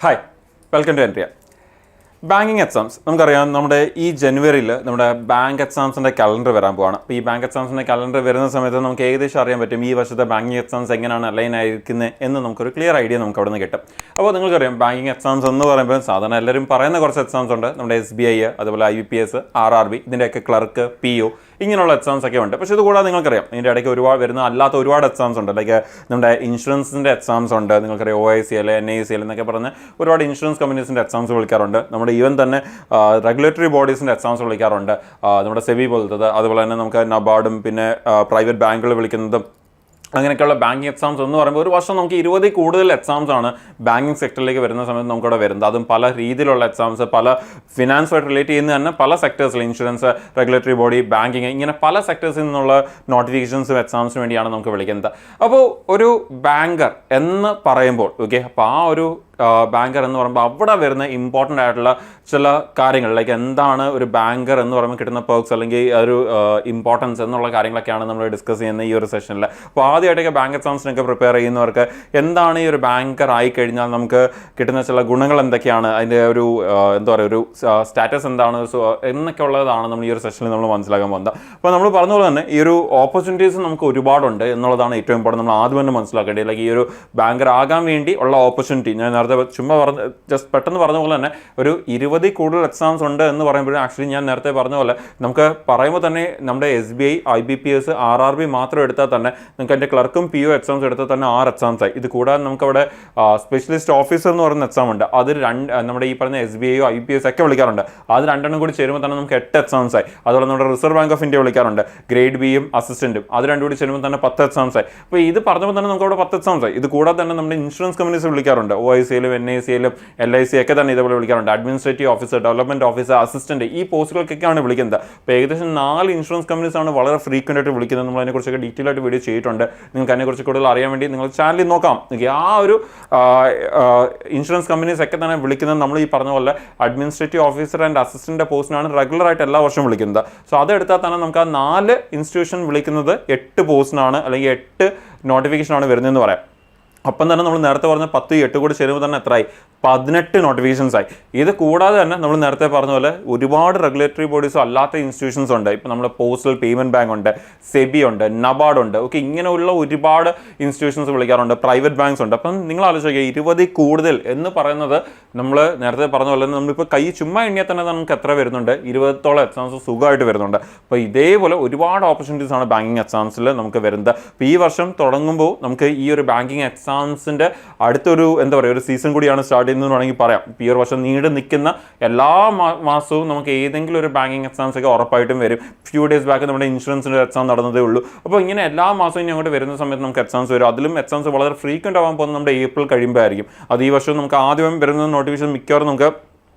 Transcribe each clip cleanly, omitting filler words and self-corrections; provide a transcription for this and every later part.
Hi, welcome to എൻട്രിയ. Banking exams നമുക്കറിയാം. നമ്മുടെ ഈ ജനുവരിയിൽ നമ്മുടെ ബാങ്ക് എക്സാംസിൻ്റെ കലണ്ടർ വരാൻ പോവാണ്. അപ്പോൾ ഈ ബാങ്ക് എക്സാംസിൻ്റെ കലണ്ടർ വരുന്ന സമയത്ത് നമുക്ക് ഏകദേശം അറിയാൻ പറ്റും ഈ വർഷത്തെ ബാങ്കിങ് എക്സാംസ് എങ്ങനെയാണ് അലൈൻ ആയിരിക്കുന്നത് എന്ന് നമുക്കൊരു ക്ലിയർ ഐഡിയ നമുക്ക് അവിടെ നിന്ന് കിട്ടും. അപ്പോൾ നിങ്ങൾക്കറിയാം ബാങ്കിങ് എക്സാംസ് എന്ന് പറയുമ്പോൾ സാധാരണ എല്ലാവരും പറയുന്ന കുറച്ച് എക്സാംസ് ഉണ്ട്. നമ്മുടെ SBI, അതുപോലെ IBPS, RRB, ഇതിൻ്റെയൊക്കെ ക്ലർക്ക്, PO ഇങ്ങനെയുള്ള എക്സാംസ് ഒക്കെ ഉണ്ട്. പക്ഷേ ഇത് കൂടാതെ നിങ്ങൾക്കറിയാം ഇതിൻ്റെ ഇടയ്ക്ക് അല്ലാത്ത ഒരുപാട് എക്സാംസ് ഉണ്ട്. ലൈക്ക് നമ്മുടെ ഇൻഷുറൻസിൻ്റെ എക്സാംസ് ഉണ്ട്. നിങ്ങൾക്കറിയാം OICL, NICL എന്നൊക്കെ പറഞ്ഞ് ഒരുപാട് ഇൻഷുറൻസ് കമ്പനീസിൻ്റെ എക്സാംസ് വിളിക്കാറുണ്ട്. നമ്മുടെ ഈവൻ തന്നെ റെഗുലേറ്ററി ബോഡീസിൻ്റെ എക്സാംസ് വിളിക്കാറുണ്ട്. നമ്മുടെ സെബി പോലത്തത്, അതുപോലെ തന്നെ നമുക്ക് നബാർഡും പിന്നെ പ്രൈവറ്റ് ബാങ്കുകൾ വിളിക്കുന്നതും അങ്ങനെയൊക്കെയുള്ള ബാങ്കിങ് എക്സാംസ് എന്ന് പറയുമ്പോൾ ഒരു വർഷം നമുക്ക് 20 കൂടുതൽ എക്സാംസ് ആണ് ബാങ്കിങ് സെക്ടറിലേക്ക് വരുന്ന സമയത്ത് നമുക്കവിടെ വരുന്നത്. അതും പല രീതിയിലുള്ള എക്സാംസ്, പല ഫിനാൻസുമായിട്ട് റിലേറ്റ് ചെയ്യുന്ന തന്നെ പല സെക്ടേഴ്സിൽ, ഇൻഷുറൻസ്, റെഗുലേറ്ററി ബോഡി, ബാങ്കിങ്, ഇങ്ങനെ പല സെക്ടേഴ്സിൽ നിന്നുള്ള നോട്ടിഫിക്കേഷൻസും എക്സാംസിന് വേണ്ടിയാണ് നമുക്ക് വിളിക്കുന്നത്. അപ്പോൾ ഒരു ബാങ്കർ എന്ന് പറയുമ്പോൾ അപ്പോൾ ആ ഒരു ബാങ്കർ എന്ന് പറയുമ്പോൾ അവിടെ വരുന്ന ഇമ്പോർട്ടൻ്റ് ആയിട്ടുള്ള ചില കാര്യങ്ങൾ, ലൈക്ക് എന്താണ് ഒരു ബാങ്കർ എന്ന് പറയുമ്പോൾ കിട്ടുന്ന പെർക്സ് അല്ലെങ്കിൽ ഒരു ഇമ്പോർട്ടൻസ് എന്നുള്ള കാര്യങ്ങളൊക്കെയാണ് നമ്മൾ ഡിസ്കസ് ചെയ്യുന്ന ഈ ഒരു സെഷനിൽ. അപ്പോൾ ആദ്യമായിട്ടൊക്കെ ബാങ്ക് എക്സാംസിനൊക്കെ പ്രിപ്പയർ ചെയ്യുന്നവർക്ക് എന്താണ് ഈ ഒരു ബാങ്കർ ആയിക്കഴിഞ്ഞാൽ നമുക്ക് കിട്ടുന്ന ചില ഗുണങ്ങൾ എന്തൊക്കെയാണ്, അതിൻ്റെ ഒരു ഒരു സ്റ്റാറ്റസ് എന്താണ്, എന്നൊക്കെ ഉള്ളതാണ് നമ്മൾ ഈ ഒരു സെഷനിൽ നമ്മൾ മനസ്സിലാക്കാൻ പോകുന്നത്. അപ്പോൾ നമ്മൾ പറഞ്ഞ പോലെ തന്നെ ഈ ഒരു ഓപ്പർച്യൂണിറ്റീസ് നമുക്ക് ഒരുപാടുണ്ട് എന്നുള്ളതാണ് ഏറ്റവും ഇമ്പോർട്ടൻ്റ്. നമ്മൾ ആദ്യം തന്നെ മനസ്സിലാക്കേണ്ടത് ലൈക്ക് ഈ ഒരു ബാങ്കർ ആകാൻ വേണ്ടി ഉള്ള ഓപ്പർച്യൂണിറ്റി. ഞാൻ നേരത്തെ ചുമ്മാ ജസ്റ്റ് പെട്ടെന്ന് പറഞ്ഞ പോലെ തന്നെ ഒരു 20 കൂടുതൽ എക്സാംസ് ഉണ്ട് എന്ന് പറയുമ്പോഴും ആക്ച്വലി ഞാൻ നേരത്തെ പറഞ്ഞ പോലെ നമുക്ക് പറയുമ്പോൾ തന്നെ നമ്മുടെ SBI, IBPS, RRB മാത്രം എടുത്താൽ തന്നെ നമുക്ക് അതിൻ്റെ ക്ലർക്കും PO എക്സാംസ് എടുത്താൽ തന്നെ 6 എക്സാംസ് ആയി. ഇത് കൂടാതെ നമുക്കവിടെ സ്പെഷ്യലിസ്റ്റ് ഓഫീസർ എന്ന് പറയുന്ന എക്സാം ഉണ്ട്. അത് നമ്മുടെ ഈ പറഞ്ഞ SBI, IBPS ഒക്കെ വിളിക്കാറുണ്ട്. അത് രണ്ടെണ്ണം കൂടി ചേരുമ്പോൾ തന്നെ നമുക്ക് 8 എക്സാംസ് ആയി. അതുപോലെ നമ്മുടെ റിസർവ് ബാങ്ക് ഓഫ് ഇന്ത്യ വിളിക്കാറുണ്ട്, ഗ്രേഡ് Bയും അസിസ്റ്റന്റും. അത് രണ്ടും കൂടി ചേരുമ്പോൾ തന്നെ 10 എക്സാംസ് ആയി. അപ്പോൾ ഇത് പറഞ്ഞപ്പോൾ തന്നെ നമുക്ക് അവിടെ 10 എക്സാംസ് ആയി. ഇത് കൂടാതെ തന്നെ നമ്മുടെ ഇൻഷുറൻസ് കമ്പനീസ് വിളിക്കാറുണ്ട്. OICL, NICL, LIC ഒക്കെ തന്നെ ഇതേപോലെ വിളിക്കാറുണ്ട്. Administrative officer, development officer, assistant, ഈ പോസ്റ്റുകൾക്കൊക്കെയാണ് വിളിക്കുന്നത്. അപ്പോൾ ഏകദേശം 4 ഇൻഷുറൻസ് കമ്പനീസ് ആണ് വളരെ ഫ്രീക്വന്റ് ആയിട്ട് വിളിക്കുന്നത്. നമ്മൾ അതിനെക്കുറിച്ചൊക്കെ ഡീറ്റെയിൽ ആയിട്ട് വീഡിയോ ചെയ്തിട്ടുണ്ട്. നിങ്ങൾക്ക് അതിനെക്കുറിച്ച് കൂടുതൽ അറിയാൻ വേണ്ടി നിങ്ങൾ ചാനലിൽ നോക്കാം. ആ ഒരു ഇൻഷുറൻസ് കമ്പനീസ് ഒക്കെ തന്നെ വിളിക്കുന്നത് നമ്മൾ ഈ പറഞ്ഞ പോലെ അഡ്മിനിസ്ട്രേറ്റീവ് ഓഫീസർ ആൻഡ് അസിസ്റ്റന്റ് പോസ്റ്റിനാണ് റെഗുലർ ആയിട്ട് എല്ലാ വർഷവും വിളിക്കുന്നത്. സോ അതെടുത്താൽ തന്നെ നമുക്ക് ആ 4 ഇൻസ്റ്റിറ്റ്യൂഷൻ വിളിക്കുന്നത് 8 പോസ്റ്റിനാണ് അല്ലെങ്കിൽ 8 നോട്ടിഫിക്കേഷനാണ് വരുന്നതെന്ന് പറയാം. അപ്പം തന്നെ നമ്മൾ നേരത്തെ പറഞ്ഞ 10, 8 കൂടി ചേരുമ്പോൾ തന്നെ എത്രയായി? 18 നോട്ടിഫിക്കേഷൻസ് ആയി. ഇത് കൂടാതെ തന്നെ നമ്മൾ നേരത്തെ പറഞ്ഞ പോലെ ഒരുപാട് റെഗുലേറ്ററി ബോഡീസും അല്ലാത്ത ഇൻസ്റ്റിറ്റ്യൂഷൻസ് ഉണ്ട്. ഇപ്പം നമ്മുടെ പോസ്റ്റൽ പേയ്മെൻറ്റ് ബാങ്ക് ഉണ്ട്, സെബി ഉണ്ട്, നബാർഡ് ഉണ്ട്. ഇങ്ങനെയുള്ള ഒരുപാട് ഇൻസ്റ്റിറ്റ്യൂഷൻസ് വിളിക്കാറുണ്ട്, പ്രൈവറ്റ് ബാങ്ക്സ് ഉണ്ട്. അപ്പം നിങ്ങൾ ആലോചിക്കുക 20 കൂടുതൽ എന്ന് പറയുന്നത് നമ്മൾ നേരത്തെ പറഞ്ഞ പോലെ നമ്മളിപ്പോൾ കൈ ചുമ്മാ എണ്ണിയാൽ തന്നെ നമുക്ക് എത്ര വരുന്നുണ്ട്? 20ഓളം എക്സാംസ് സുഖമായിട്ട് വരുന്നുണ്ട്. അപ്പോൾ ഇതേപോലെ ഒരുപാട് ഓപ്പർച്യൂണിറ്റീസ് ആണ് ബാങ്കിങ് എക്സാംസിൽ നമുക്ക് വരുന്നത്. അപ്പോൾ ഈ വർഷം തുടങ്ങുമ്പോൾ നമുക്ക് ഈ ഒരു ബാങ്കിങ് എക്സാംസിൻ്റെ അടുത്തൊരു ഒരു സീസൺ കൂടിയാണ് സ്റ്റാർട്ട് ചെയ്യുന്നത് വേണമെങ്കിൽ പറയാം. ഈ ഒരു വർഷം നീണ്ടു നിൽക്കുന്ന എല്ലാ മാസവും നമുക്ക് ഏതെങ്കിലും ഒരു ബാങ്കിങ് എക്സാംസ് ഒക്കെ ഉറപ്പായിട്ടും വരും. ഫ്യൂ ഡേയ്സ് ബാക്ക് നമ്മുടെ ഇൻഷുറൻസിൻ്റെ എക്സാം നടന്നതേ ഉള്ളൂ. അപ്പോൾ ഇങ്ങനെ എല്ലാ മാസവും ഇനി അങ്ങോട്ട് വരുന്ന സമയത്ത് നമുക്ക് എക്സാംസ് വരും. അതിലും എക്സാംസ് വളരെ ഫ്രീക്വൻ്റ് ആവാൻ പോകുന്നത് നമ്മുടെ ഏപ്രിൽ കഴിയുമ്പോൾ ആയിരിക്കും. അത് ഈ വർഷം നമുക്ക് ആദ്യം വരുന്ന നോട്ടിഫിക്കേഷൻ മിക്കവാറും നമുക്ക്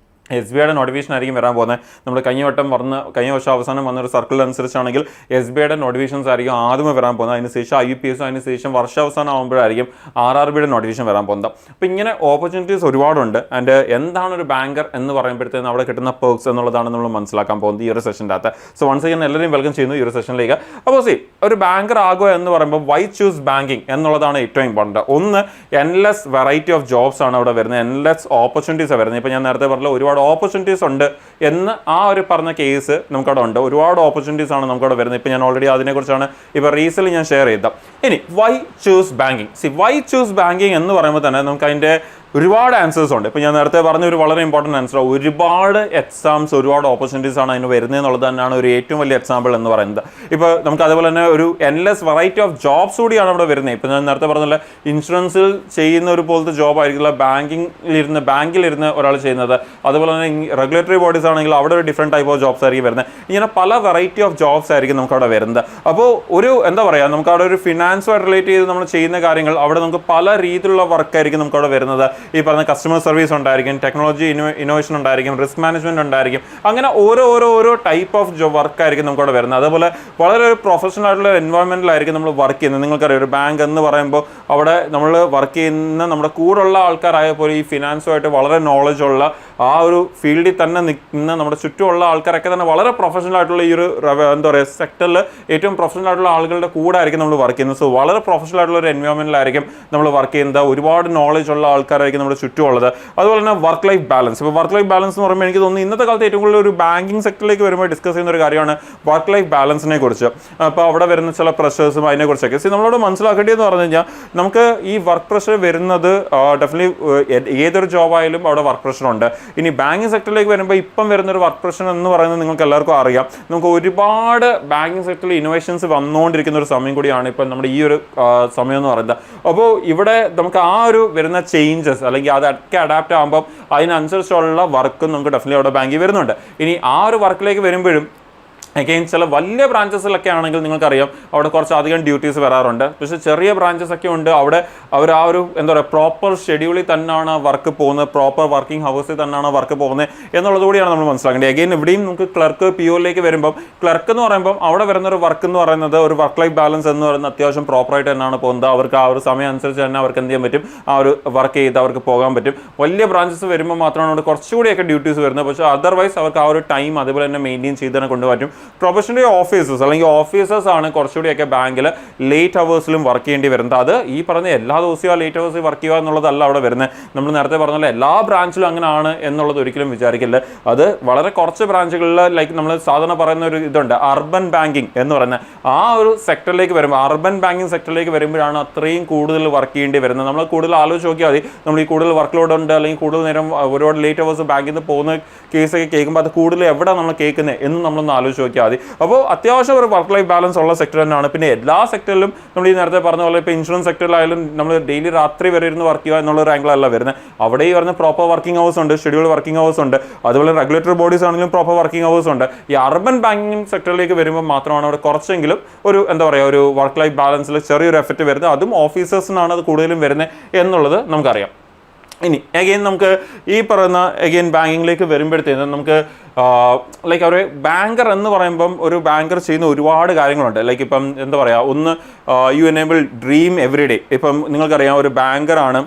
SBIയുടെ നോട്ടിഫിക്കേഷൻ ആയിരിക്കും വരാൻ പോകുന്നത്. നമ്മൾ കഴിഞ്ഞ വർഷം അവസാനം വന്നൊരു സർക്കിൾ അനുസരിച്ചാണെങ്കിൽ SBIയുടെ നോട്ടിഫിക്കേഷൻസ് ആയിരിക്കും ആദ്യമേ വരാൻ പോകുന്നത്. അതിനുശേഷം IBPS, അതിനുശേഷം വർഷാവസാനം ആകുമ്പോഴായിരിക്കും RRBയുടെ നോട്ടിഫിക്കേഷൻ വരാൻ പോകുന്നത്. അപ്പോൾ ഇങ്ങനെ ഓപ്പർച്യൂണിറ്റീസ് ഒരുപാടുണ്ട്. ആൻഡ് എന്താണ് ഒരു ബാങ്കർ എന്ന് പറയുമ്പോഴത്തേക്കും അവിടെ കിട്ടുന്ന പെർക്സ് എന്നുള്ളതാണ് നമ്മൾ മനസ്സിലാക്കാൻ പോകുന്നത് ഈ ഒരു സെഷൻ്റെ അകത്ത്. സോ വൺസ് അഗൈൻ എല്ലാവരെയും വെൽക്കം ചെയ്യുന്നു ഈ ഒരു സെഷനിലേക്ക്. അപ്പോൾ ഒരു ബാങ്കർ ആകുക എന്ന് പറയുമ്പോൾ വൈ ചൂസ് ബാങ്കിങ് എന്നുള്ളതാണ് ഏറ്റവും ഇമ്പോർട്ടൻറ്റ്. ഒന്ന്, എൻലെസ് വെറൈറ്റി ഓഫ് ജോബ്സ് ആണ് അവിടെ വരുന്നത്, എൻലെസ് ഓപ്പർച്യൂണിറ്റീസ് വരുന്നത്. ഇപ്പോൾ ഞാൻ നേരത്തെ പറഞ്ഞ ഒരുപാട് ഓപ്പർച്യൂണിറ്റീസ് ഉണ്ട് എന്ന് ആ ഒരു പറഞ്ഞ കേസ് നമുക്കവിടെ ഉണ്ട്. ഒരുപാട് ഓപ്പർച്യൂണിറ്റീസ് ആണ് നമുക്കവിടെ വരുന്നത്. ഇപ്പോൾ ഞാൻ ഓൾറെഡി അതിനെക്കുറിച്ചാണ് ഇപ്പോൾ റീസെന്റ് ഞാൻ ഷെയർ ചെയ്തത്. ഇനി why choose banking. Why choose banking എന്ന് പറയുമ്പോൾ തന്നെ നമുക്ക് അതിൻ്റെ ഒരുപാട് ആൻസേഴ്സ് ഉണ്ട്. ഇപ്പോൾ ഞാൻ നേരത്തെ പറഞ്ഞ ഒരു വളരെ ഇമ്പോർട്ടൻറ്റ് ആൻസർ, ഒരുപാട് എക്സാംസ്, ഒരുപാട് ഓപ്പർച്യൂണിറ്റീസ് ആണ് അതിന് വരുന്നത് എന്നുള്ളത് തന്നെയാണ് ഒരു ഏറ്റവും വലിയ എക്സാമ്പിൾ എന്ന് പറയുന്നത്. ഇപ്പോൾ നമുക്ക് അതുപോലെ തന്നെ ഒരു എൻലെസ് വെറൈറ്റി ഓഫ് ജോബ്സ് കൂടിയാണ് അവിടെ വരുന്നത്. ഇപ്പോൾ ഞാൻ നേരത്തെ പറഞ്ഞില്ല, ഇൻഷുറൻസിൽ ചെയ്യുന്ന ഒരു പോലത്തെ ജോബ് ആയിരിക്കില്ല ബാങ്കിലിരുന്ന് ഒരാൾ ചെയ്യുന്നത്. അതുപോലെ തന്നെ റെഗുലേറ്ററി ബോഡീസ് ആണെങ്കിൽ അവിടെ ഒരു ഡിഫറെൻറ്റ് ടൈപ്പ് ഓഫ് ജോബ്സ് ആയിരിക്കും വരുന്നത്. ഇങ്ങനെ പല വെറൈറ്റി ഓഫ് ജോബ്സ് ആയിരിക്കും നമുക്ക് അവിടെ വരുന്നത്. അപ്പോൾ ഒരു നമുക്ക് അവിടെ ഒരു ഫിനാൻസുമായിട്ട് റിലേറ്റ് ചെയ്ത് നമ്മൾ ചെയ്യുന്ന കാര്യങ്ങൾ അവിടെ നമുക്ക് പല രീതിയിലുള്ള വർക്കായിരിക്കും നമുക്ക് അവിടെ വരുന്നത്. ഈ പറഞ്ഞ കസ്റ്റമർ സർവീസ് ഉണ്ടായിരിക്കും, ടെക്നോളജി ഇന്നോവേഷൻ ഉണ്ടായിരിക്കും, റിസ്ക് മാനേജ്മെന്റ് ഉണ്ടായിരിക്കും. അങ്ങനെ ഓരോ ടൈപ്പ് ഓഫ് വർക്കായിരിക്കും നമുക്കവിടെ വരുന്നത്. അതുപോലെ വളരെ ഒരു പ്രൊഫഷണൽ ആയിട്ടുള്ള എൻവയോൺമെന്റിലായിരിക്കും നമ്മൾ വർക്ക് ചെയ്യുന്നത്. നിങ്ങൾക്കറിയാം ഒരു ബാങ്ക് എന്ന് പറയുമ്പോൾ അവിടെ നമ്മൾ വർക്ക് ചെയ്യുന്ന നമ്മുടെ കൂടെയുള്ള ആൾക്കാരായ പോലെ ഈ ഫിനാൻസുമായിട്ട് വളരെ നോളജ് ഉള്ള ആ ഒരു ഫീൽഡിൽ തന്നെ നിൽക്കുന്ന നമ്മുടെ ചുറ്റുമുള്ള ആൾക്കാരൊക്കെ തന്നെ വളരെ പ്രൊഫഷണൽ ആയിട്ടുള്ള ഈ ഒരു സെക്ടറിൽ ഏറ്റവും പ്രൊഫഷണൽ ആയിട്ടുള്ള ആളുകളുടെ കൂടെ ആയിരിക്കും നമ്മൾ വർക്ക് ചെയ്യുന്നത്. സോ വളരെ പ്രൊഫഷണൽ ആയിട്ടുള്ള ഒരു എൻവയോൺമെന്റിലായിരിക്കും നമ്മൾ വർക്ക് ചെയ്യുന്നത്. ഒരുപാട് നോളജ് ഉള്ള ആൾക്കാർ ആൾക്കാരായിരിക്കും നമ്മുടെ ചുറ്റുമുള്ളത്. അതുപോലെ തന്നെ വർക്ക് ലൈഫ് ബാലൻസ്. ഇപ്പോൾ വർക്ക് ലൈഫ് ബാലൻസ് എന്ന് പറയുമ്പോൾ എനിക്ക് തോന്നുന്നു ഇന്നത്തെ കാലത്ത് ഏറ്റവും കൂടുതൽ ഒരു ബാങ്കിങ് സെക്ടറിലേക്ക് വരുമ്പോൾ ഡിസ്കസ് ചെയ്യുന്ന ഒരു കാര്യമാണ് വർക്ക് ലൈഫ് ബാലൻസിനെ കുറിച്ച്. അപ്പോൾ അവിടെ വരുന്ന ചില പ്രഷേഴ്സും അതിനെക്കുറിച്ചൊക്കെ നമ്മളോട് മനസ്സിലാക്കേണ്ടതെന്ന് പറഞ്ഞു കഴിഞ്ഞാൽ നമുക്ക് ഈ വർക്ക് പ്രഷർ വരുന്നത് ഡെഫിനറ്റ്ലി ഏതൊരു ജോബായാലും അവിടെ വർക്ക് പ്രഷർ ഉണ്ട്. ഇനി ബാങ്കിങ് സെക്ടറിലേക്ക് വരുമ്പോൾ ഇപ്പം വരുന്നൊരു വർക്ക് പ്രഷർ എന്ന് പറയുന്നത് നിങ്ങൾക്ക് എല്ലാവർക്കും അറിയാം. നമുക്ക് ഒരുപാട് ബാങ്കിങ് സെക്ടറിൽ ഇന്നോവേഷൻസ് വന്നുകൊണ്ടിരിക്കുന്ന ഒരു സമയം കൂടിയാണ് ഇപ്പം നമ്മുടെ ഈ ഒരു സമയം എന്ന് പറയുന്നത്. അപ്പോൾ ഇവിടെ നമുക്ക് ആ ഒരു വരുന്ന ചേഞ്ചസ് അല്ലെങ്കിൽ അതൊക്കെ അഡാപ്റ്റ് ആകുമ്പോൾ അതിനനുസരിച്ചുള്ള വർക്കും നമുക്ക് ഡെഫിനറ്റ്ലി അവിടെ ബാങ്കിൽ വരുന്നുണ്ട്. ഇനി ആ ഒരു വർക്കിലേക്ക് വരുമ്പോഴും അഗെയിൻ ചില വലിയ ബ്രാഞ്ചസിലൊക്കെ ആണെങ്കിൽ നിങ്ങൾക്കറിയാം അവിടെ കുറച്ച് അധികം ഡ്യൂട്ടീസ് വരാറുണ്ട്. പക്ഷേ ചെറിയ ബ്രാഞ്ചസ് ഒക്കെ ഉണ്ട്, അവിടെ അവർ ആ ഒരു എന്താ പറയുക പ്രോപ്പർ ഷെഡ്യൂളിൽ തന്നെയാണ് വർക്ക് പോകുന്നത്, പ്രോപ്പർ വർക്കിംഗ് ഹവേഴ്സിൽ തന്നെയാണ് വർക്ക് പോകുന്നത് എന്നുള്ളത് കൂടിയാണ് നമ്മൾ മനസ്സിലാക്കേണ്ടത്. അഗെയിൻ ഇവിടെയും നമുക്ക് ക്ലർക്ക് POയിലേക്ക് വരുമ്പം ക്ലർക്ക് എന്ന് പറയുമ്പോൾ അവിടെ വരുന്നൊരു വർക്ക് എന്ന് പറയുന്നത് ഒരു വർക്ക് ലൈഫ് ബാലൻസ് എന്ന് പറയുന്നത് അത്യാവശ്യം പ്രോപ്പറായിട്ട് തന്നെയാണ് പോകുന്നത്. അവർക്ക് ആ ഒരു സമയം അനുസരിച്ച് തന്നെ അവർക്ക് എന്ത് ചെയ്യാൻ പറ്റും, ആ ഒരു വർക്ക് ചെയ്ത് അവർക്ക് പോകാൻ പറ്റും. വലിയ ബ്രാഞ്ചസ് വരുമ്പോൾ മാത്രമാണ് അവിടെ കുറച്ചുകൂടിയൊക്കെ ഡ്യൂട്ടീസ് വരുന്നത്. പക്ഷേ അതർവൈസ് അവർക്ക് ആ ഒരു ടൈം അതുപോലെ തന്നെ മെയിൻറ്റെയിൻ ചെയ്ത് തന്നെ കൊണ്ടുപറ്റും. പ്രൊഫഷണൽ ഓഫീസേഴ്സ് അല്ലെങ്കിൽ ഓഫീസേഴ്സ് ആണ് കുറച്ചുകൂടിയൊക്കെ ബാങ്കിൽ ലേറ്റ് അവേഴ്സിലും വർക്ക് ചെയ്യേണ്ടി വരുന്നത്. അത് ഈ പറഞ്ഞ എല്ലാ ദിവസവും ആ ലേറ്റ് അവേഴ്സിൽ വർക്ക് ചെയ്യുക എന്നുള്ളതല്ല അവിടെ വരുന്നത്. നമ്മൾ നേരത്തെ പറഞ്ഞ എല്ലാ ബ്രാഞ്ചിലും അങ്ങനെ ആണ് എന്നുള്ളത് ഒരിക്കലും വിചാരിക്കില്ല. അത് വളരെ കുറച്ച് ബ്രാഞ്ചുകളിൽ ലൈക്ക് നമ്മൾ സാധാരണ പറയുന്ന ഒരു ഇതുണ്ട് അർബൻ ബാങ്കിങ് എന്ന് പറയുന്നത്. ആ ഒരു സെക്ടറിലേക്ക് വരുമ്പോൾ അർബൻ ബാങ്കിങ് സെക്ടറിലേക്ക് വരുമ്പോഴാണ് അത്രയും കൂടുതൽ വർക്ക് ചെയ്യേണ്ടി വരുന്നത്. നമ്മൾ കൂടുതൽ ആലോചിച്ച് നോക്കിയാൽ മതി. നമ്മൾ ഈ കൂടുതൽ വർക്ക് ലോഡ് ഉണ്ട് അല്ലെങ്കിൽ കൂടുതൽ നേരം ഒരുപാട് ലേറ്റ് അവേഴ്സ് ബാങ്കിൽ നിന്ന് പോകുന്ന കേസൊക്കെ കേൾക്കുമ്പോൾ അത് കൂടുതൽ എവിടെ നമ്മൾ കേൾക്കുന്നത് എന്ന് നമ്മളൊന്ന് ആലോചിച്ച് നോക്കിയാൽ മതി. അപ്പോൾ അത്യാവശ്യം ഒരു വർക്ക് ലൈഫ് ബാലൻസ് ഉള്ള സെക്ടർ തന്നെയാണ്. പിന്നെ എല്ലാ സെക്ടറിലും നമ്മൾ ഈ നേരത്തെ പറഞ്ഞ പോലെ ഇപ്പോൾ ഇൻഷുറൻസ് സെക്ടറിലായാലും നമ്മൾ ഡെയിലി രാത്രി വരെ ഇരുന്ന് വർക്ക് ചെയ്യുക എന്നുള്ളൊരു ആംഗിളല്ല വരുന്നത്. അവിടെ ഈ പറഞ്ഞ പ്രോപ്പർ വർക്കിംഗ് അവേഴ്സ് ഉണ്ട്, ഷെഡ്യൂൾ വർക്കിംഗ് അവേഴ്സ് ഉണ്ട്. അതുപോലെ റെഗുലേറ്ററി ബോഡീസ് ആണെങ്കിലും പ്രോപ്പർ വർക്കിംഗ് അവേഴ്സ് ഉണ്ട്. ഈ അർബൻ ബാങ്കിങ് സെക്ടറിലേക്ക് വരുമ്പോൾ മാത്രമാണ് അവിടെ കുറച്ചെങ്കിലും ഒരു എന്താ പറയുക ഒരു വർക്ക് ലൈഫ് ബാലൻസിൽ ചെറിയൊരു എഫക്റ്റ് വരുന്നത്. അതും ഓഫീസേഴ്സിനാണ് അത് കൂടുതലും വരുന്നത് എന്നുള്ളത് നമുക്കറിയാം. ഇനി അഗെയിൻ നമുക്ക് ഈ പറയുന്ന അഗെയിൻ ബാങ്കിങ്ങിലേക്ക് വരുമ്പോഴത്തേനും നമുക്ക് ലൈക്ക് ഒരു ബാങ്കർ എന്ന് പറയുമ്പം ഒരു ബാങ്കർ ചെയ്യുന്ന ഒരുപാട് കാര്യങ്ങളുണ്ട്. ലൈക്ക് ഇപ്പം എന്താ പറയുക, ഒന്ന് you enable dream every day. ഇപ്പം നിങ്ങൾക്കറിയാം ഒരു ബാങ്കറാണ്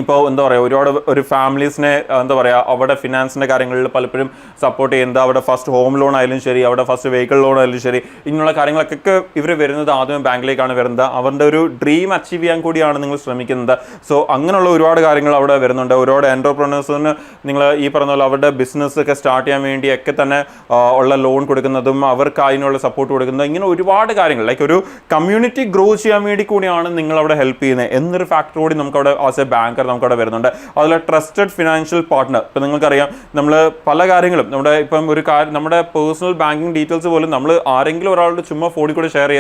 ഇപ്പോൾ എന്താ പറയുക ഒരുപാട് ഒരു ഫാമിലീസിനെ എന്താ പറയുക അവിടെ ഫിനാൻസിൻ്റെ കാര്യങ്ങളിൽ പലപ്പോഴും സപ്പോർട്ട് ചെയ്യുന്നത്. അവിടെ ഫസ്റ്റ് ഹോം ലോൺ ആയാലും ശരി, അവിടെ ഫസ്റ്റ് വെഹിക്കിൾ ലോൺ ആയാലും ശരി, ഇങ്ങനെയുള്ള കാര്യങ്ങളൊക്കെ ഇവർ വരുന്നത് ആദ്യം ബാങ്കിലേക്കാണ് വരുന്നത്. അവരുടെ ഒരു ഡ്രീം അച്ചീവ് ചെയ്യാൻ കൂടിയാണ് നിങ്ങൾ ശ്രമിക്കുന്നത്. സോ അങ്ങനെയുള്ള ഒരുപാട് കാര്യങ്ങൾ അവിടെ വരുന്നുണ്ട്. ഒരുപാട് എൻ്റർപ്രനേഴ്സിന് നിങ്ങൾ ഈ പറഞ്ഞ പോലെ അവരുടെ ബിസിനസ് ഒക്കെ സ്റ്റാർട്ട് ചെയ്യാൻ വേണ്ടിയൊക്കെ തന്നെ ഉള്ള ലോൺ കൊടുക്കുന്നതും അവർക്ക് അതിനുള്ള സപ്പോർട്ട് കൊടുക്കുന്നതും ഇങ്ങനെ ഒരുപാട് കാര്യങ്ങൾ ലൈക്ക് ഒരു കമ്മ്യൂണിറ്റി ഗ്രോ ചെയ്യാൻ വേണ്ടി കൂടിയാണ് നിങ്ങൾ അവിടെ ഹെൽപ്പ് ചെയ്യുന്നത് എന്നൊരു ഫാക്ടർ കൂടി നമുക്കവിടെ ആസ് എ ബാങ്കർ നമുക്കവിടെ വരുന്നുണ്ട്. അതുപോലെ ട്രസ്റ്റഡ് ഫിനാൻഷ്യൽ പാർട്ട്ണർ. ഇപ്പം നിങ്ങൾക്കറിയാം നമ്മൾ പല കാര്യങ്ങളും നമ്മുടെ ഇപ്പം ഒരു കാര്യം നമ്മുടെ പേഴ്സണൽ ബാങ്കിങ് ഡീറ്റെയിൽസ് പോലും നമ്മൾ ആരെങ്കിലും ഒരാളുടെ ചുമ്മാ ഫോണിൽ കൂടെ ഷെയർ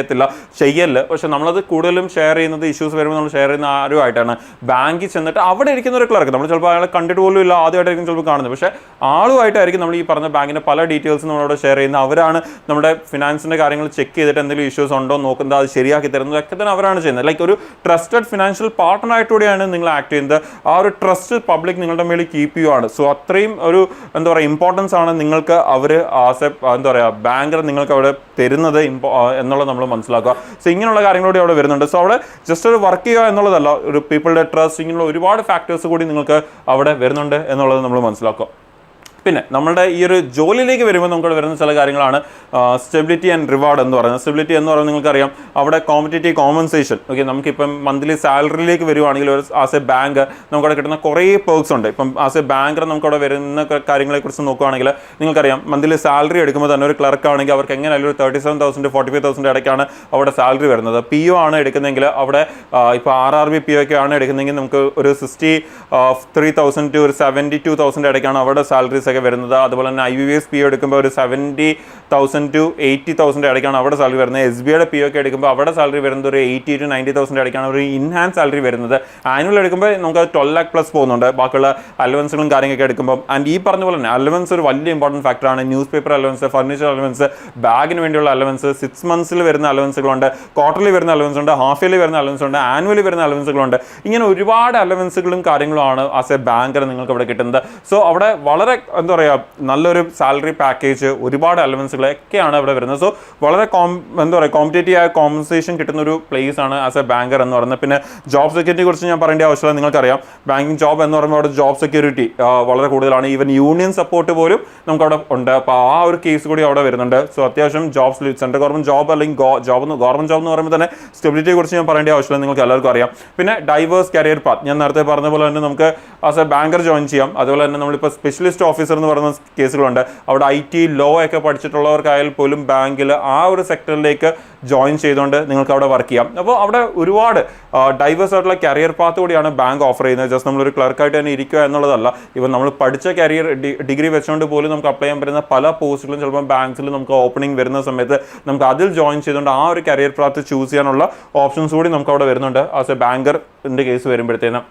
ചെയ്യല്ല. പക്ഷെ നമ്മളത് കൂടുതലും ഷെയർ ചെയ്യുന്നത് ഇഷ്യൂസ് വരുമ്പോൾ നമ്മൾ ഷെയർ ചെയ്യുന്ന ആരുമായിട്ടാണ്. ബാങ്കിൽ ചെന്നിട്ട് അവിടെ ഇരിക്കുന്ന ഒരു ക്ലർക്ക്, നമ്മൾ ചിലപ്പോൾ അയാളെ കണ്ടിട്ട് പോലും ഇല്ല, ആദ്യമായിട്ടായിരിക്കും ചിലപ്പോൾ കാണുന്നത്. പക്ഷേ ആളുമായിട്ടായിരിക്കും നമ്മൾ ഈ പറഞ്ഞ ബാങ്കിൻ്റെ പല ഡീറ്റെയിൽസും നമ്മളവിടെ ഷെയർ ചെയ്യുന്നത്. അവരാണ് നമ്മുടെ ഫിനാൻസിൻ്റെ കാര്യങ്ങൾ ചെക്ക് ചെയ്തിട്ട് എന്തെങ്കിലും ഇഷ്യൂസ് ഉണ്ടോ നോക്കുന്നത്, അത് ശരിയാക്കി തരുന്നത് ഒക്കെ തന്നെ അവരാണ് ചെയ്യുന്നത്. ലൈക്ക് ഒരു ട്രസ്റ്റഡ് ഫിനാൻഷ്യൽ പാർട്ട്ണറായിട്ടൂടെയാണ് നിങ്ങൾ ആക്ട് ചെയ്യുന്നത്. ആ ഒരു ട്രസ്റ്റ് പബ്ലിക് നിങ്ങളുടെ മേളിൽ കീപ്പ് ചെയ്യുകയാണ്. സോ അത്രയും ഒരു എന്താ പറയുക ഇമ്പോർട്ടൻസ് ആണ് നിങ്ങൾക്ക് അവർ ആസ് എ എന്താ പറയുക ബാങ്കർ നിങ്ങൾക്ക് അവിടെ തരുന്നത് എന്നുള്ളത് നമ്മൾ മനസ്സിലാക്കുക. സോ ഇങ്ങനെയുള്ള കാര്യങ്ങളൂടെ അവിടെ വരുന്നുണ്ട്. സോ അവിടെ ജസ്റ്റ് ഒരു വർക്ക് ചെയ്യുക എന്നുള്ളതല്ല, ഒരു പീപ്പിളുടെ ട്രസ്റ്റ്, ഇങ്ങനെയുള്ള ഒരുപാട് ഫാക്ടേഴ്സ് കൂടി നിങ്ങൾക്ക് അവിടെ വരുന്നുണ്ട് എന്നുള്ളത് നമ്മൾ മനസ്സിലാക്കുക. പിന്നെ നമ്മളുടെ ഈ ഒരു ജോലിയിലേക്ക് വരുമ്പോൾ നമുക്ക് വരുന്ന ചില കാര്യങ്ങളാണ് സ്റ്റെബിലിറ്റി ആൻഡ് റിവാർഡ് എന്ന് പറയുന്നത്. സ്റ്റെബിലിറ്റി എന്ന് പറയുന്നത് നിങ്ങൾക്കറിയാം അവിടെ കോമ്പറ്റേറ്റീവ് കോമ്പൻസേഷൻ. ഓക്കെ, നമുക്കിപ്പം മന്ത്ലി സാലറിയിലേക്ക് വരുവാണെങ്കിൽ ഒരു ആസ് എ ബാങ്ക് നമുക്കവിടെ കിട്ടുന്ന കുറേ പേർക്സ് ഉണ്ട്. ഇപ്പം ആസ് എ ബാങ്കർ നമുക്കവിടെ വരുന്ന കാര്യങ്ങളെക്കുറിച്ച് നോക്കുകയാണെങ്കിൽ നിങ്ങൾക്കറിയാം മന്ത്ലി സാലറി എടുക്കുമ്പോൾ തന്നെ ഒരു ക്ലർക്ക് ആണെങ്കിൽ അവർക്ക് എങ്ങനെയായാലും ഒരു 37,000 45,000 ഇടയ്ക്കാണ് അവിടെ സാലറി വരുന്നത്. PO ആണ് എടുക്കുന്നതെങ്കിൽ അവിടെ ഇപ്പോൾ RRB PO ഒക്കെ ആണ് എടുക്കുന്നതെങ്കിൽ നമുക്ക് ഒരു 63,000 to ഒരു 72,000 ഇടയ്ക്കാണ് അവിടെ സാലറീസ് ഒക്കെ വരുന്നത്. അതുപോലെ തന്നെ IVVS PO എടുക്കുമ്പോൾ ഒരു 70,000 to 80,000 ഇടയ്ക്കാണ് അവിടെ സാലറി വരുന്നത്. SBIയുടെ PO ഒക്കെ എടുക്കുമ്പോൾ അവിടെ സാലറി വരുന്നത് ഒരു 80 to 90,000 ഇടയ്ക്കാണ് ഒരു ഇൻഹാൻസ് സാലറി വരുന്നത്. ആനുവൽ എടുക്കുമ്പോൾ നമുക്ക് 12 lakh പ്ലസ് പോകുന്നുണ്ട് ബാക്കിയുള്ള അലവൻസുകളും കാര്യങ്ങളൊക്കെ എടുക്കുമ്പോൾ. ആൻഡ് ഈ പറഞ്ഞ പോലെ തന്നെ അലവൻസ് ഒരു വലിയ ഇമ്പോർട്ടൻറ്റ് ഫാക്ടറാണ്. News paper allowance, furniture allowance, ബാഗിന് വേണ്ടിയുള്ള അലവൻസ്, 6 months വരുന്ന അലവൻസുകളുണ്ട്, ക്വാർട്ടർലി വരുന്ന അലവൻസ് ഉണ്ട്, ഹാഫ് ഇയർലി വരുന്ന അലവൻസ് ഉണ്ട്, ആനുവലി വരുന്ന അലവൻസുകളുണ്ട്. ഇങ്ങനെ ഒരുപാട് അലവൻസുകളും കാര്യങ്ങളുമാണ് ആസ് എ ബാങ്കർ നിങ്ങൾക്ക് അവിടെ കിട്ടുന്നത്. സോ അവിടെ വളരെ എന്താ പറയുക നല്ലൊരു സാലറി പാക്കേജ്, ഒരുപാട് അലവൻസുകളൊക്കെയാണ് ഇവിടെ വരുന്നത്. സോ വളരെ എന്താ പറയുക കോമ്പറ്റേറ്റീവ് ആയ കോമ്പൻസേഷൻ കിട്ടുന്ന ഒരു പ്ലേസ് ആണ് ആസ് എ ബാങ്കർ എന്ന് പറയുന്നത്. പിന്നെ ജോബ് സെക്യൂരിറ്റിയെ കുറിച്ച് ഞാൻ പറയേണ്ട ആവശ്യമില്ല, നിങ്ങൾക്കറിയാം ബാങ്കിങ് ജോബ് എന്ന് പറയുമ്പോൾ അവിടെ ജോബ് സെക്യൂരിറ്റി വളരെ കൂടുതലാണ്. ഈവൻ യൂണിയൻ സപ്പോർട്ട് പോലും നമുക്കവിടെ ഉണ്ട്. അപ്പോൾ ആ ഒരു കേസ് കൂടി അവിടെ വരുന്നുണ്ട്. സോ അത്യാവശ്യം ജോബ്സ് സെൻട്രൽ ഗവൺമെന്റ് ജോബ് അല്ലെങ്കിൽ ഗവൺമെന്റ് ജോബ് എന്ന് പറയുമ്പോൾ തന്നെ സ്റ്റെബിലിറ്റിയെ കുറിച്ച് ഞാൻ പറയേണ്ട ആവശ്യമില്ല, നിങ്ങൾക്ക് എല്ലാവർക്കും അറിയാം. പിന്നെ ഡൈവേഴ്സ് കരിയർ പാത്ത്, ഞാൻ നേരത്തെ പറഞ്ഞ പോലെ തന്നെ നമുക്ക് ആസ് എ ബാങ്കർ ജോയിൻ ചെയ്യാം. അതുപോലെ തന്നെ നമ്മളിപ്പോൾ സ്പെഷ്യലിസ്റ്റ് ഓഫീസർ എന്ന് പറയുന്ന കേസുകളുണ്ട്. അവിടെ IT ലോ ഒക്കെ പഠിച്ചിട്ടുള്ളവർക്കായാൽ പോലും ബാങ്കിൽ ആ ഒരു സെക്ടറിലേക്ക് ജോയിൻ ചെയ്തുകൊണ്ട് നിങ്ങൾക്ക് അവിടെ വർക്ക് ചെയ്യാം. അപ്പോൾ അവിടെ ഒരുപാട് ഡൈവേഴ്സ് ആയിട്ടുള്ള കരിയർ പാത്ത് കൂടിയാണ് ബാങ്ക് ഓഫർ ചെയ്യുന്നത്. ജസ്റ്റ് നമ്മളൊരു ക്ലർക്കായിട്ട് തന്നെ ഇരിക്കുക എന്നുള്ളതല്ല, ഇപ്പം നമ്മൾ പഠിച്ച കരിയർ ഡിഗ്രി വെച്ചുകൊണ്ട് പോലും നമുക്ക് അപ്ലൈ ചെയ്യാൻ പറ്റുന്ന പല പോസ്റ്റുകളും ചിലപ്പോൾ ബാങ്ക്സിൽ നമുക്ക് ഓപ്പണിംഗ് വരുന്ന സമയത്ത് നമുക്ക് അതിൽ ജോയിൻ ചെയ്തുകൊണ്ട് ആ ഒരു കരിയർ പാത്ത് ചൂസ് ചെയ്യാനുള്ള ഓപ്ഷൻസ് കൂടി നമുക്ക് അവിടെ വരുന്നുണ്ട് ആസ് എ ബാങ്കറിൻ്റെ കേസ് വരുമ്പോഴത്തേനും.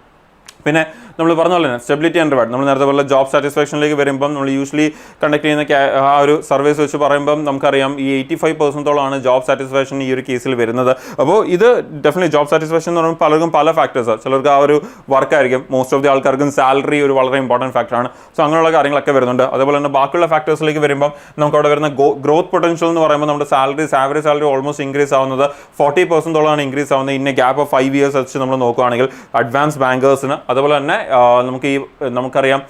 പിന്നെ നമ്മൾ പറഞ്ഞ പോലെ തന്നെ സ്റ്റെബിലിറ്റി ആൻഡ് റിവാർഡ്, നമ്മൾ നേരത്തെ പോലെ ജോബ് സാറ്റിസ്ഫാക്ഷനിലേക്ക് വരുമ്പം നമ്മൾ യൂഷ്വലി കണ്ടക്ട് ചെയ്യുന്ന ആ ഒരു സർവീസ് വെച്ച് പറയുമ്പം നമുക്കറിയാം ഈ 85% ജോബ് സാറ്റിസ്ഫാക്ഷൻ ഈ ഒരു കേസിൽ വരുന്നത്. അപ്പോൾ ഇത് ഡെഫിനറ്റ്ലി ജോബ് സാറ്റിസ്ഫാക്ഷൻ എന്ന് പറയുമ്പോൾ പലർക്കും പല ഫാക്ടേഴ്സാണ്. ചിലർക്ക് ആ ഒരു വർക്കായിരിക്കും, മോസ്റ്റ് ഓഫ് ദി ആൾക്കാർക്കും സാലറി ഒരു വളരെ ഇമ്പോർട്ടൻറ്റ് ഫാക്ടറാണ്. സോ അങ്ങനെയുള്ള കാര്യങ്ങളൊക്കെ വരുന്നുണ്ട്. അതുപോലെ തന്നെ ബാക്കിയുള്ള ഫാക്ടേഴ്സിലേക്ക് വരുമ്പം നമുക്ക് അവിടെ വരുന്ന ഗ്രോത്ത് പൊട്ടൻഷ്യൽ എന്ന് പറയുമ്പോൾ നമ്മുടെ ആവറേജ് സാലറി ഓൾമോസ്റ്റ് ഇൻക്രീസ് ആവുന്നത് 40% ഇൻക്രീസ് ആവുന്നത് ഇന്ന ഗ്യാപ്പ് ഓഫ് 5 years വെച്ച് നമ്മൾ നോക്കുകയാണെങ്കിൽ അഡ്വാൻസ് ബാങ്കേഴ്സിന്. അതുപോലെ തന്നെ നമുക്കറിയാം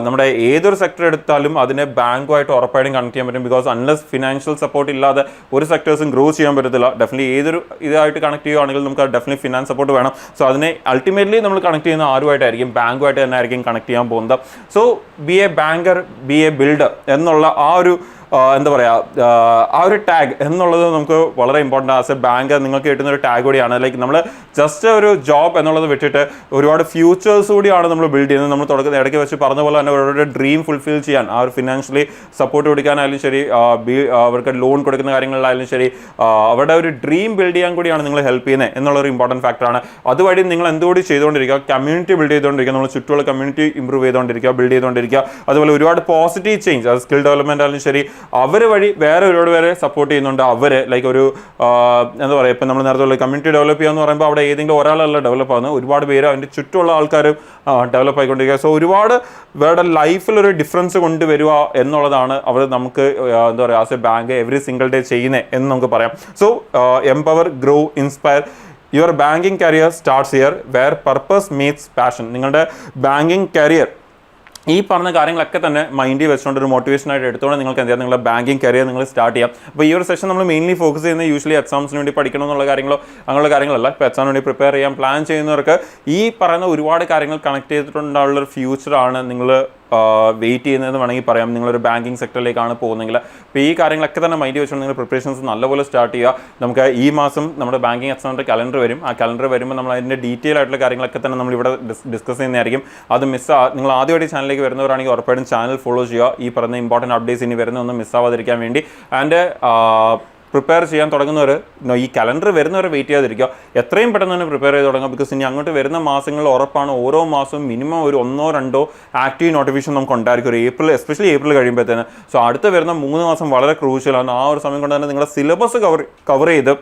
നമ്മുടെ ഏതൊരു സെക്ടർ എടുത്താലും അതിനെ ബാങ്കുമായിട്ട് ഉറപ്പായിട്ടും കണക്ട് ചെയ്യാൻ പറ്റും. ബിക്കോസ് അൺലെസ് ഫിനാൻഷ്യൽ സപ്പോർട്ട് ഇല്ലാതെ ഒരു സെക്ടേഴ്സും ഗ്രോ ചെയ്യാൻ പറ്റത്തില്ല. ഡെഫിനറ്റ്ലി ഏതൊരു ഇതായിട്ട് കണക്ട് ചെയ്യുകയാണെങ്കിൽ നമുക്ക് ഡെഫിനറ്റ്ലി ഫിനാൻസ് സപ്പോർട്ട് വേണം. സോ അതിനെ അൾട്ടിമേറ്റ്ലി നമ്മൾ കണക്ട് ചെയ്യുന്ന ആരുമായിട്ടായിരിക്കും, ബാങ്കുമായിട്ട് തന്നെ ആയിരിക്കും കണക്ട് ചെയ്യാൻ പോകുന്നത്. So B A banker, B A builder എന്നുള്ള ആ ഒരു എന്താ പറയുക ആ ഒരു ടാഗ് എന്നുള്ളത് നമുക്ക് വളരെ ഇമ്പോർട്ടൻ്റ്. ആസ് എ ബാങ്ക് നിങ്ങൾക്ക് കിട്ടുന്ന ഒരു ടാഗ് കൂടിയാണ്. ലൈക്ക് നമ്മൾ ജസ്റ്റ് ഒരു ജോബ് എന്നുള്ളത് വിട്ടിട്ട് ഒരുപാട് ഫ്യൂച്ചേഴ്സ് കൂടിയാണ് നമ്മൾ ബിൽഡ് ചെയ്യുന്നത്. നമ്മൾ തുടക്കത്തിൽ ഇടയ്ക്ക് വെച്ച് പറഞ്ഞ പോലെ തന്നെ അവരുടെ ഡ്രീം ഫുൾഫിൽ ചെയ്യാൻ, ആ ഒരു ഫിനാൻഷ്യലി സപ്പോർട്ട് കൊടുക്കാനായാലും ശരി, അവർക്ക് ലോൺ കൊടുക്കുന്ന കാര്യങ്ങളിലായാലും ശരി, അവരുടെ ഒരു ഡ്രീം ബിൽഡ് ചെയ്യാൻ കൂടിയാണ് നിങ്ങൾ ഹെൽപ്പ് ചെയ്യുന്നത് എന്നുള്ളൊരു ഇമ്പോർട്ടൻറ്റ് ഫാക്ടറാണ്. അതുവഴി നിങ്ങൾ എന്തുകൂടി ചെയ്തുകൊണ്ടിരിക്കുക, കമ്മ്യൂണിറ്റി ബിൽഡ് ചെയ്തുകൊണ്ടിരിക്കുക, നമ്മൾ ചുറ്റുമുള്ള കമ്മ്യൂണിറ്റി ഇമ്പ്രൂവ് ചെയ്തുകൊണ്ടിരിക്കുക, ബിൽഡ് ചെയ്തുകൊണ്ടിരിക്കുക. അതുപോലെ ഒരുപാട് പോസിറ്റീവ് ചേഞ്ച്, അത് സ്കിൽ ഡെവലപ്മെൻറ്റ് ആയാലും ശരി, അവർ വഴി വേറെ ഒരുപാട് പേരെ സപ്പോർട്ട് ചെയ്യുന്നുണ്ട്. അവർ ലൈക്ക് ഒരു എന്താ പറയുക, ഇപ്പം നമ്മൾ നേരത്തെ കമ്മ്യൂണിറ്റി ഡെവലപ്പ് ചെയ്യുക എന്ന് പറയുമ്പോൾ അവിടെ ഏതെങ്കിലും ഒരാളല്ല ഡെവലപ്പ് ആകുന്നത്, ഒരുപാട് പേര് അതിൻ്റെ ചുറ്റുമുള്ള ആൾക്കാരും ഡെവലപ്പ് ആയിക്കൊണ്ടിരിക്കുക. സോ ഒരുപാട് പേരുടെ ലൈഫിലൊരു ഡിഫറൻസ് കൊണ്ടുവരിക എന്നുള്ളതാണ് അവർ നമുക്ക് എന്താ പറയുക as a bank every single day ചെയ്യുന്നത് എന്ന് നമുക്ക് പറയാം. So empower, grow, inspire your banking career starts here where purpose meets passion. നിങ്ങളുടെ ബാങ്കിങ് കരിയർ ഈ പറഞ്ഞ കാര്യങ്ങളൊക്കെ തന്നെ മൈൻഡിൽ വെച്ചുകൊണ്ട് ഒരു മോട്ടിവേഷനായിട്ട് എടുത്തുകൊണ്ട് നിങ്ങൾക്ക് എന്ത് ചെയ്യാം, നിങ്ങളുടെ ബാങ്കിങ് കരിയർ നിങ്ങൾ സ്റ്റാർട്ട് ചെയ്യാം. അപ്പോൾ ഈ ഒരു സെഷൻ നമ്മൾ മെയിൻലി ഫോക്കസ് ചെയ്യുന്നത് യൂഷ്വലി എക്സാംസിന് വേണ്ടി പഠിക്കണം എന്നുള്ള കാര്യങ്ങളോ അങ്ങനെയുള്ള കാര്യങ്ങളല്ല. ഇപ്പോൾ എക്സാമിന് വേണ്ടി പ്രിപ്പയർ ചെയ്യാൻ പ്ലാൻ ചെയ്യുന്നവർക്ക് ഈ പറയുന്ന ഒരുപാട് കാര്യങ്ങൾ കണക്ട് ചെയ്തിട്ടുണ്ടാവുള്ളൊരു ഫ്യൂച്ചറാണ് നിങ്ങൾ വെയിറ്റ് ചെയ്യുന്നതെന്ന് വേണമെങ്കിൽ പറയാം. നിങ്ങളൊരു ബാങ്കിങ് സെക്ടറിലേക്കാണ് പോകുന്നതെങ്കിൽ അപ്പോൾ ഈ കാര്യങ്ങളൊക്കെ തന്നെ മൈൻഡ് വെച്ചുകൊണ്ട് നിങ്ങൾ പ്രിപ്പറേഷൻസ് നല്ലപോലെ സ്റ്റാർട്ട് ചെയ്യുക. നമുക്ക് ഈ മാസം നമ്മുടെ ബാങ്കിങ് എക്സാമിൻ്റെ കലണ്ടർ വരും. ആ കലണ്ടർ വരുമ്പോൾ നമ്മൾ അതിൻ്റെ ഡീറ്റെയിൽ ആയിട്ടുള്ള കാര്യങ്ങളൊക്കെ തന്നെ നമ്മളിവിടെ ഡിസ്കസ് ചെയ്യുന്നതായിരിക്കും. അത് നിങ്ങൾ ആദ്യമായിട്ട് ചാനലിലേക്ക് വരുന്നവരാണെങ്കിൽ ഉറപ്പായിട്ടും ചാനൽ ഫോളോ ചെയ്യുക. ഈ പറയുന്ന ഇമ്പോർട്ടൻറ്റ് അപ്ഡേറ്റ്സ് ഇനി വരുന്നതൊന്നും മിസ്സാവാതിരിക്കാൻ വേണ്ടി. ആൻഡ് പ്രിപ്പയർ ചെയ്യാൻ തുടങ്ങുന്നവർ ഈ കലണ്ടർ വരുന്നവരെ വെയിറ്റ് ചെയ്യാതിരിക്കുക, എത്രയും പെട്ടെന്ന് തന്നെ പ്രിപ്പയർ ചെയ്ത് തുടങ്ങുക. ബിക്കോസ് ഇനി അങ്ങോട്ട് വരുന്ന മാസങ്ങളിൽ ഉറപ്പാണ് ഓരോ മാസവും മിനിമം ഒരു 1-2 ആക്റ്റീവ് നോട്ടിഫിക്കേഷൻ നമുക്ക് ഉണ്ടായിരിക്കും. ഒരു ഏപ്രിൽ, എസ്പെഷ്യലി ഏപ്രിൽ കഴിയുമ്പോഴത്തേന്. സോ അടുത്ത് വരുന്ന 3 മാസം വളരെ ക്രൂഷ്യലാണ്. ആ ഒരു സമയം കൊണ്ട് തന്നെ നിങ്ങളുടെ സിലബസ് കവർ ചെയ്ത്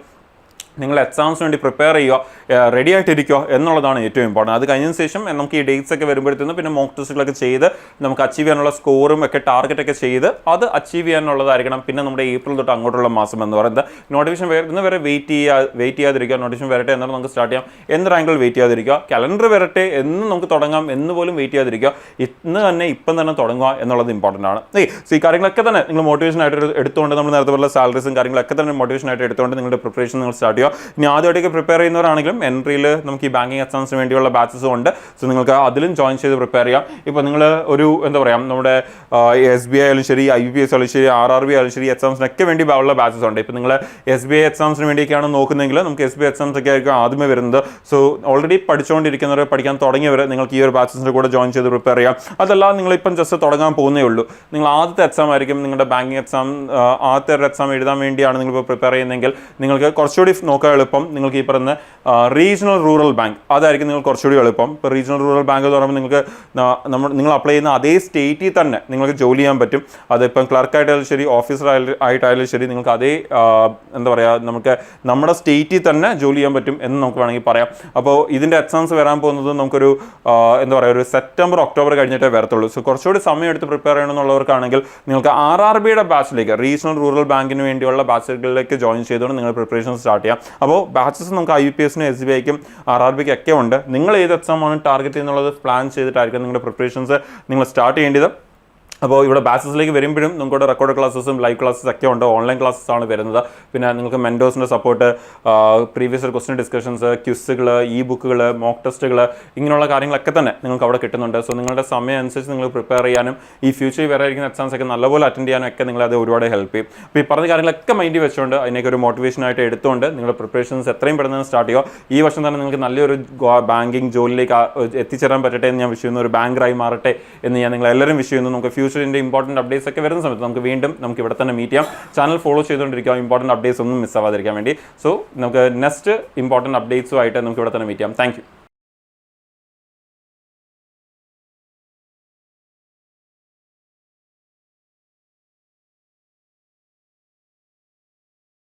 നിങ്ങൾ എക്സാംസിന് വേണ്ടി പ്രിപ്പയർ ചെയ്യുക, റെഡി ആയിട്ടിരിക്കുക എന്നുള്ളതാണ് ഏറ്റവും ഇമ്പോർട്ടൻറ്റ്. അത് കഴിഞ്ഞതിന് ശേഷം നമുക്ക് ഈ ഡേറ്റ്സ് ഒക്കെ വരുമ്പോഴത്തേനും പിന്നെ മോക്ക് ടെസ്റ്റുകളൊക്കെ ചെയ്ത് നമുക്ക് അച്ചീവ് ചെയ്യാനുള്ള സ്കോറും ഒക്കെ ടാർഗറ്റൊക്കെ ചെയ്ത് അത് അച്ചീവ് ചെയ്യാനുള്ളതായിരിക്കണം. പിന്നെ നമ്മുടെ ഏപ്രിൽ തൊട്ട് അങ്ങോട്ടുള്ള മാസം എന്ന് പറയുന്നത് നോട്ടിഫിക്കേഷൻ വരുന്ന വരെ വെയിറ്റ് ചെയ്യാതിരിക്കുക. നോട്ടിഫിക്കേഷൻ വരട്ടെ എന്നാലും നമുക്ക് സ്റ്റാർട്ട് ചെയ്യാം, എന്ത് റാങ്കിൽ വെയിറ്റ് ചെയ്യാതിരിക്കുക. കലണ്ടർ വരട്ടെ എന്ന് നമുക്ക് തുടങ്ങാം എന്ന് പോലും വെയിറ്റ് ചെയ്യാതിരിക്കുക. ഇപ്പം തന്നെ തുടങ്ങുക എന്നുള്ളത് ഇമ്പോർട്ടൻ്റ് ആണ്. ഈ കാര്യങ്ങളൊക്കെ തന്നെ നിങ്ങൾ മോട്ടിവേഷൻ ആയിട്ട് എടുത്തുകൊണ്ട് നമ്മൾ നേരത്തെ പോലെ സാലറീസും കാര്യങ്ങളൊക്കെ തന്നെ മോട്ടിവേഷൻ ആയിട്ട് എടുത്തുകൊണ്ട് നിങ്ങളുടെ പ്രിപ്പറേഷൻ നിങ്ങൾ സ്റ്റാർട്ട് ചെയ്യുക. ഇനി ആദ്യമായിട്ടൊക്കെ പ്രിപ്പയർ ചെയ്യുന്നവരാണെങ്കിലും എൻട്രിയിൽ നമുക്ക് ഈ ബാങ്കിങ് എക്സാംസിന് വേണ്ടിയുള്ള ബാച്ചസും ഉണ്ട്. സോ നിങ്ങൾക്ക് അതിലും ജോയിൻ ചെയ്ത് പ്രിപ്പയർ ചെയ്യാം. ഇപ്പോൾ നിങ്ങൾ ഒരു എന്താ പറയുക നമ്മുടെ SBI ആയാലും ശരി, IBPS ആയാലും ശരി, RRB ആയാലും ശരി, എക്സാംസിനൊക്കെ വേണ്ടി ഉള്ള ബാച്ചസ് ഉണ്ട്. ഇപ്പോൾ നിങ്ങൾ SBI എക്സാംസിന് വേണ്ടിയൊക്കെയാണ് നോക്കുന്നതെങ്കിൽ നമുക്ക് SBI എക്സാംസ് ഒക്കെ ആയിരിക്കും ആദ്യമേ വരുന്നത്. സോ ഓൾറെഡി പഠിച്ചുകൊണ്ടിരിക്കുന്നവർ, പഠിക്കാൻ തുടങ്ങിയവർ നിങ്ങൾക്ക് ഈ ഒരു ബാച്ചസിൻ്റെ കൂടെ ജോയിൻ ചെയ്ത് പ്രിപ്പയർ ചെയ്യാം. അതല്ല നിങ്ങളിപ്പം ജസ്റ്റ് തുടങ്ങാൻ പോകുന്നേ ഉള്ളൂ, നിങ്ങൾ ആദ്യത്തെ എക്സാം ആയിരിക്കും നിങ്ങളുടെ ബാങ്കിങ് എക്സാം, ആദ്യത്തെ ഒരു എക്സാം എഴുതാൻ വേണ്ടിയാണ് നിങ്ങളിപ്പോൾ പ്രിപ്പയർ ചെയ്യുന്നതെങ്കിൽ നിങ്ങൾക്ക് കുറച്ചുകൂടി നോക്കാൻ എളുപ്പം നിങ്ങൾക്ക് ഈ പറയുന്ന റീജിയണൽ റൂറൽ ബാങ്ക് അതായിരിക്കും നിങ്ങൾ കുറച്ചുകൂടി എളുപ്പം. ഇപ്പോൾ റീജിയണൽ റൂറൽ ബാങ്ക് എന്ന് പറയുമ്പോൾ നിങ്ങൾക്ക് നിങ്ങൾ അപ്ലൈ ചെയ്യുന്ന അതേ സ്റ്റേറ്റിൽ തന്നെ നിങ്ങൾക്ക് ജോലി ചെയ്യാൻ പറ്റും. അതിപ്പം ക്ലർക്കായിട്ടായാലും ശരി, ഓഫീസർ ആയിട്ടായാലും ശരി, നിങ്ങൾക്ക് അതേ എന്താ പറയുക, നമുക്ക് നമ്മുടെ സ്റ്റേറ്റിൽ തന്നെ ജോലി ചെയ്യാൻ പറ്റും എന്ന് നമുക്ക് വേണമെങ്കിൽ പറയാം. അപ്പോൾ ഇതിൻ്റെ എക്സാംസ് വരാൻ പോകുന്നത് നമുക്കൊരു എന്താ പറയുക, ഒരു സെപ്റ്റംബർ ഒക്ടോബർ കഴിഞ്ഞിട്ടേ വരത്തുള്ളൂ. സോ കുറച്ചുകൂടി സമയം എടുത്ത് പ്രിപ്പയർ ചെയ്യണമെന്നുള്ളവർക്കാണെങ്കിൽ നിങ്ങൾക്ക് RRBയുടെ ബാച്ചിലേക്ക്, റീജിയണൽ റൂറൽ ബാങ്കിന് വേണ്ടിയുള്ള ബാച്ചുകളിലേക്ക് ജോയിൻ ചെയ്തുകൊണ്ട് നിങ്ങൾ പ്രിപ്പറേഷൻ സ്റ്റാർട്ട് ചെയ്യാം. അപ്പോൾ ബാച്ചസ് നമുക്ക് IBPSനും SBIക്കും RRBക്കും ഒക്കെ ഉണ്ട്. നിങ്ങൾ ഏത് എക്സാമാണ് ടാർഗറ്റ് ചെയ്യുന്നുള്ളത് പ്ലാൻ ചെയ്തിട്ടായിരിക്കും നിങ്ങളുടെ പ്രിപ്പറേഷൻസ് നിങ്ങൾ സ്റ്റാർട്ട് ചെയ്യേണ്ടത്. അപ്പോൾ ഇവിടെ ബാച്ചസിലേക്ക് വരുമ്പോഴും നിങ്ങളുടെ റെക്കോർഡ് ക്ലാസ്സസും ലൈവ് ക്ലാസ്സസ് ഒക്കെ ഉണ്ട്. ഓൺലൈൻ ക്ലാസ്സസ് ആണ് വരുന്നത്. പിന്നെ നിങ്ങൾക്ക് മെൻറ്റേഴ്സിൻ്റെ സപ്പോർട്ട്, പ്രീവിയസ് ക്വസ്റ്റ്യൻ ഡിസ്കഷൻസ്, ക്വിസുകൾ, ബുക്കുകൾ, മോക്ക് ടെസ്റ്റുകൾ, ഇങ്ങനെയുള്ള കാര്യങ്ങളൊക്കെ തന്നെ നിങ്ങൾക്ക് അവിടെ കിട്ടുന്നുണ്ട്. സോ നിങ്ങളുടെ സമയം അനുസരിച്ച് നിങ്ങൾ പ്രിപ്പയർ ചെയ്യാനും ഈ ഫ്യൂച്ചറിൽ വരായിരിക്കുന്ന എക്സാംസ് ഒക്കെ നല്ലപോലെ അറ്റൻഡ് ചെയ്യാനും ഒക്കെ നിങ്ങളത് ഒരുപാട് ഹെൽപ്പ് ചെയ്യും. അപ്പോൾ ഈ പറഞ്ഞ കാര്യങ്ങളൊക്കെ മൈൻഡ് വെച്ചുകൊണ്ട് അതിനൊക്കെ ഒരു മോട്ടിവേഷനായിട്ട് എടുത്തുകൊണ്ട് നിങ്ങളുടെ പ്രിപ്പറേഷൻസ് എത്രയും പെട്ടെന്ന് സ്റ്റാർട്ട് ചെയ്യുക. ഈ വർഷം തന്നെ നിങ്ങൾക്ക് നല്ലൊരു ബാങ്കിങ് ജോലിയിലേക്ക് എത്തിച്ചേരാൻ പറ്റട്ടെ എന്ന് ഞാൻ വിഷ് ചെയ്യുന്നു. ഒരു ബാങ്കറായി മാറട്ടെ എന്ന് ഞാൻ നിങ്ങളെല്ലാവരും വിഷ് ചെയ്യുന്നു. നമുക്ക് ഫ്യൂച്ചറിൻ്റെ ഇമ്പോർട്ടൻറ്റ് അപ്ഡേറ്റ്സ് ഒക്കെ വരുന്ന സമയത്ത് നമുക്ക് ഇവിടെ തന്നെ മീറ്റ് ചെയ്യാം. ചാനൽ ഫോളോ ചെയ്തുകൊണ്ടിരിക്കുക, ഇമ്പോർട്ടൻറ്റ് അപ്ഡേറ്റ്സ് ഒന്നും മിസ് ആവാതിരിക്കാൻ വേണ്ടി. സോ നമുക്ക് നെക്സ്റ്റ് ഇമ്പോർട്ടൻറ്റ് അപ്ഡേറ്റ്സുമായിട്ട് നമുക്ക് ഇവിടെ തന്നെ മീറ്റ് ചെയ്യാം. Thank you.